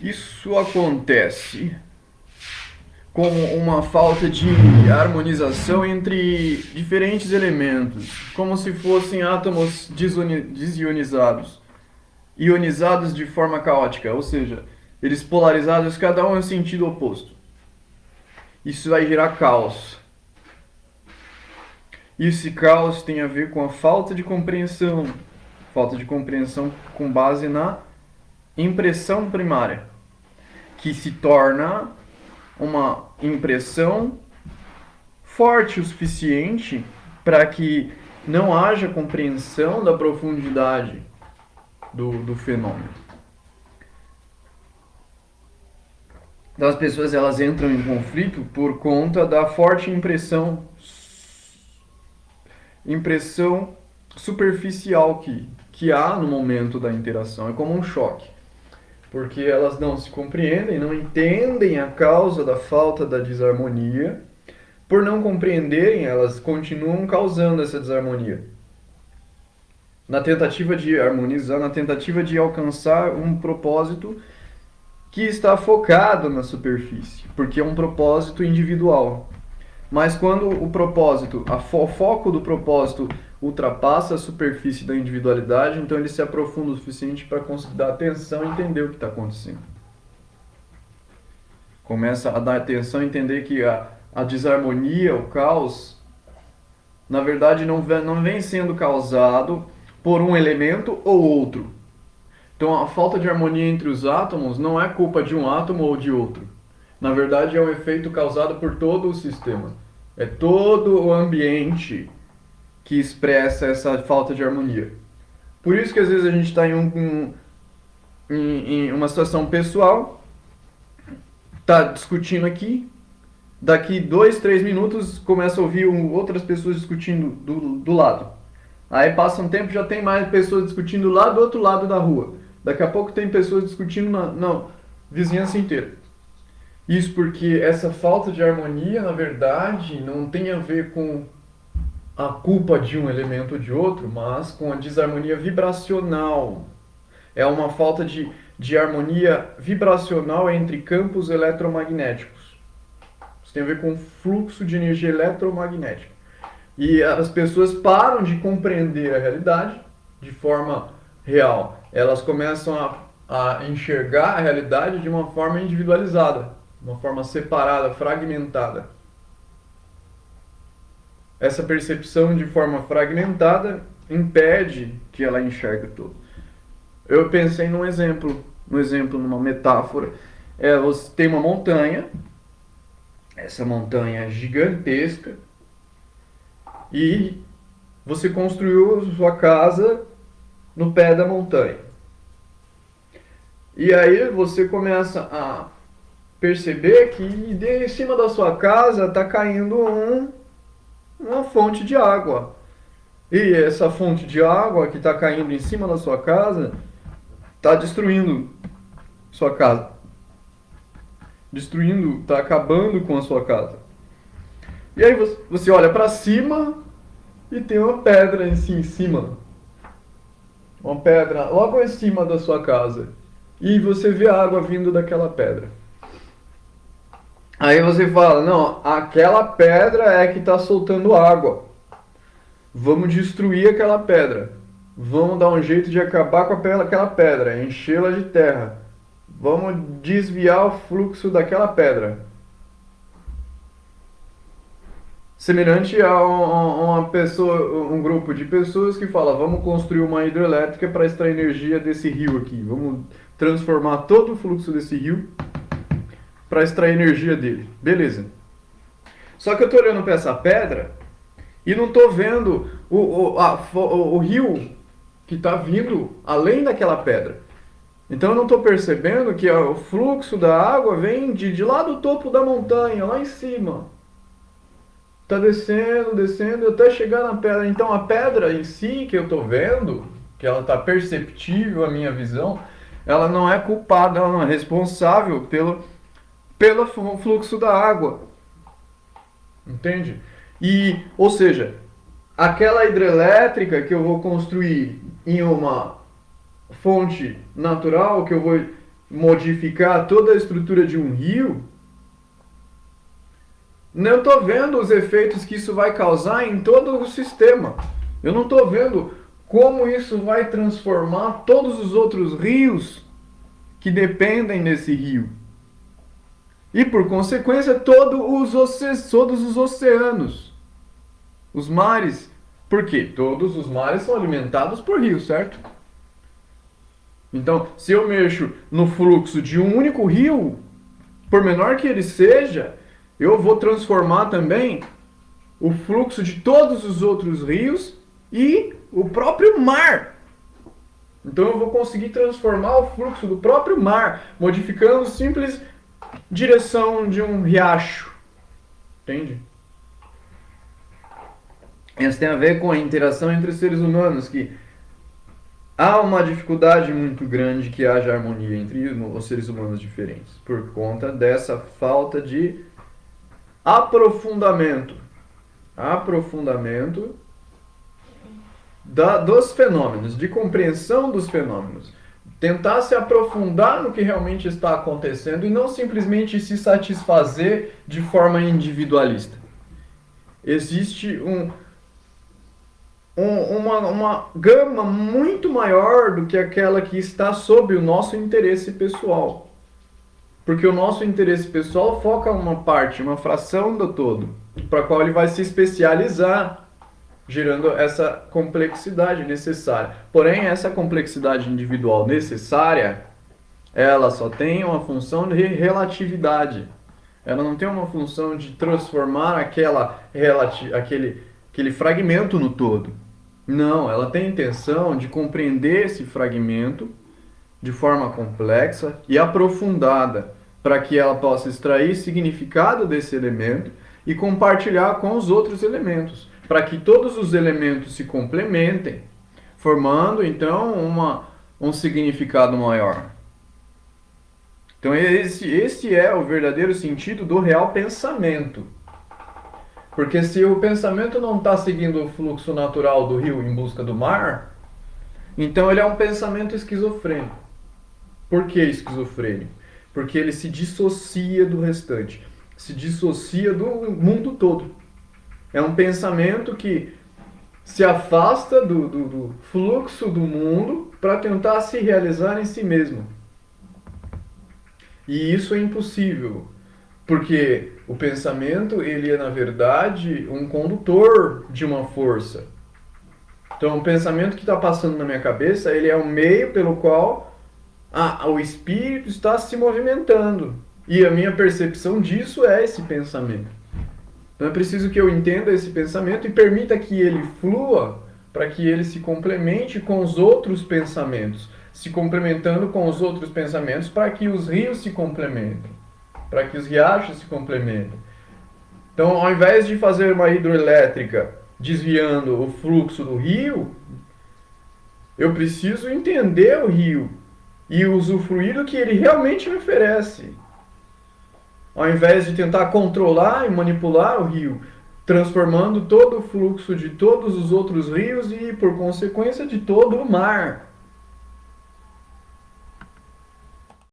Isso acontece com uma falta de harmonização entre diferentes elementos, como se fossem átomos desionizados, ionizados de forma caótica, ou seja, eles polarizados, cada um em sentido oposto. Isso vai gerar caos. Esse caos tem a ver com a falta de compreensão com base na impressão primária, que se torna uma impressão forte o suficiente para que não haja compreensão da profundidade do fenômeno. Então as pessoas elas entram em conflito por conta da forte impressão superficial que há no momento da interação. É como um choque. Porque elas não se compreendem, não entendem a causa da falta da desarmonia. Por não compreenderem, elas continuam causando essa desarmonia. Na tentativa de harmonizar, na tentativa de alcançar um propósito que está focado na superfície, porque é um propósito individual. Mas quando o foco do propósito ultrapassa a superfície da individualidade, então ele se aprofunda o suficiente para conseguir dar atenção e entender o que está acontecendo. Começa a dar atenção e entender que a desarmonia, o caos, na verdade não vem sendo causado por um elemento ou outro. Então a falta de harmonia entre os átomos não é culpa de um átomo ou de outro. Na verdade é um efeito causado por todo o sistema. É todo o ambiente que expressa essa falta de harmonia. Por isso que às vezes a gente está em uma situação pessoal, está discutindo aqui, daqui 2, 3 minutos começa a ouvir outras pessoas discutindo do lado. Aí passa um tempo, já tem mais pessoas discutindo lá do outro lado da rua. Daqui a pouco tem pessoas discutindo na vizinhança inteira. Isso porque essa falta de harmonia, na verdade, não tem a ver com a culpa de um elemento ou de outro, mas com a desarmonia vibracional. É uma falta de harmonia vibracional entre campos eletromagnéticos. Isso tem a ver com fluxo de energia eletromagnética. E as pessoas param de compreender a realidade de forma real. Elas começam a enxergar a realidade de uma forma individualizada, de uma forma separada, fragmentada. Essa percepção de forma fragmentada impede que ela enxergue tudo. Eu pensei num exemplo, numa metáfora. Você tem uma montanha, essa montanha é gigantesca, e você construiu sua casa no pé da montanha. E aí você começa a perceber que em cima da sua casa está caindo uma fonte de água. E essa fonte de água que está caindo em cima da sua casa está destruindo sua casa. Está acabando com a sua casa. E aí você olha para cima e tem uma pedra em cima. Uma pedra logo em cima da sua casa. E você vê a água vindo daquela pedra. Aí você fala, não, aquela pedra é que está soltando água. Vamos destruir aquela pedra. Vamos dar um jeito de acabar com aquela pedra, enchê-la de terra. Vamos desviar o fluxo daquela pedra. Semelhante a um grupo de pessoas que fala, vamos construir uma hidrelétrica para extrair energia desse rio aqui. Vamos transformar todo o fluxo desse rio para extrair energia dele. Beleza. Só que eu estou olhando para essa pedra e não estou vendo o rio que está vindo além daquela pedra. Então eu não estou percebendo que o fluxo da água vem de lá do topo da montanha, lá em cima. Está descendo até chegar na pedra. Então a pedra em si que eu estou vendo, que ela está perceptível à minha visão, ela não é culpada, ela não é responsável pelo fluxo da água. Entende? Ou seja, aquela hidrelétrica que eu vou construir em uma fonte natural, que eu vou modificar toda a estrutura de um rio, não estou vendo os efeitos que isso vai causar em todo o sistema. Eu não estou vendo como isso vai transformar todos os outros rios que dependem desse rio. E por consequência, todos os oceanos, os mares. Por quê? Todos os mares são alimentados por rios, certo? Então, se eu mexo no fluxo de um único rio, por menor que ele seja, eu vou transformar também o fluxo de todos os outros rios e o próprio mar. Então eu vou conseguir transformar o fluxo do próprio mar, modificando simples direção de um riacho. Entende? Isso tem a ver com a interação entre os seres humanos, que há uma dificuldade muito grande que haja harmonia entre os seres humanos diferentes, por conta dessa falta de aprofundamento dos fenômenos, de compreensão dos fenômenos. Tentar se aprofundar no que realmente está acontecendo e não simplesmente se satisfazer de forma individualista. Existe uma gama muito maior do que aquela que está sob o nosso interesse pessoal. Porque o nosso interesse pessoal foca uma parte, uma fração do todo, para a qual ele vai se especializar, gerando essa complexidade necessária. Porém, essa complexidade individual necessária, ela só tem uma função de relatividade. Ela não tem uma função de transformar aquele fragmento no todo. Não, ela tem a intenção de compreender esse fragmento de forma complexa e aprofundada, para que ela possa extrair significado desse elemento e compartilhar com os outros elementos, para que todos os elementos se complementem, formando então um significado maior. Então esse é o verdadeiro sentido do real pensamento. Porque se o pensamento não está seguindo o fluxo natural do rio em busca do mar, então ele é um pensamento esquizofrênico. Por que esquizofrênico? Porque ele se dissocia do restante, se dissocia do mundo todo. É um pensamento que se afasta do fluxo do mundo para tentar se realizar em si mesmo. E isso é impossível, porque o pensamento, ele é na verdade um condutor de uma força. Então o pensamento que está passando na minha cabeça, ele é o meio pelo qual o espírito está se movimentando. E a minha percepção disso é esse pensamento. Então é preciso que eu entenda esse pensamento e permita que ele flua para que ele se complemente com os outros pensamentos. Se complementando com os outros pensamentos para que os rios se complementem. Para que os riachos se complementem. Então, ao invés de fazer uma hidroelétrica desviando o fluxo do rio, eu preciso entender o rio e usufruir do que ele realmente me oferece. Ao invés de tentar controlar e manipular o rio, transformando todo o fluxo de todos os outros rios e, por consequência, de todo o mar.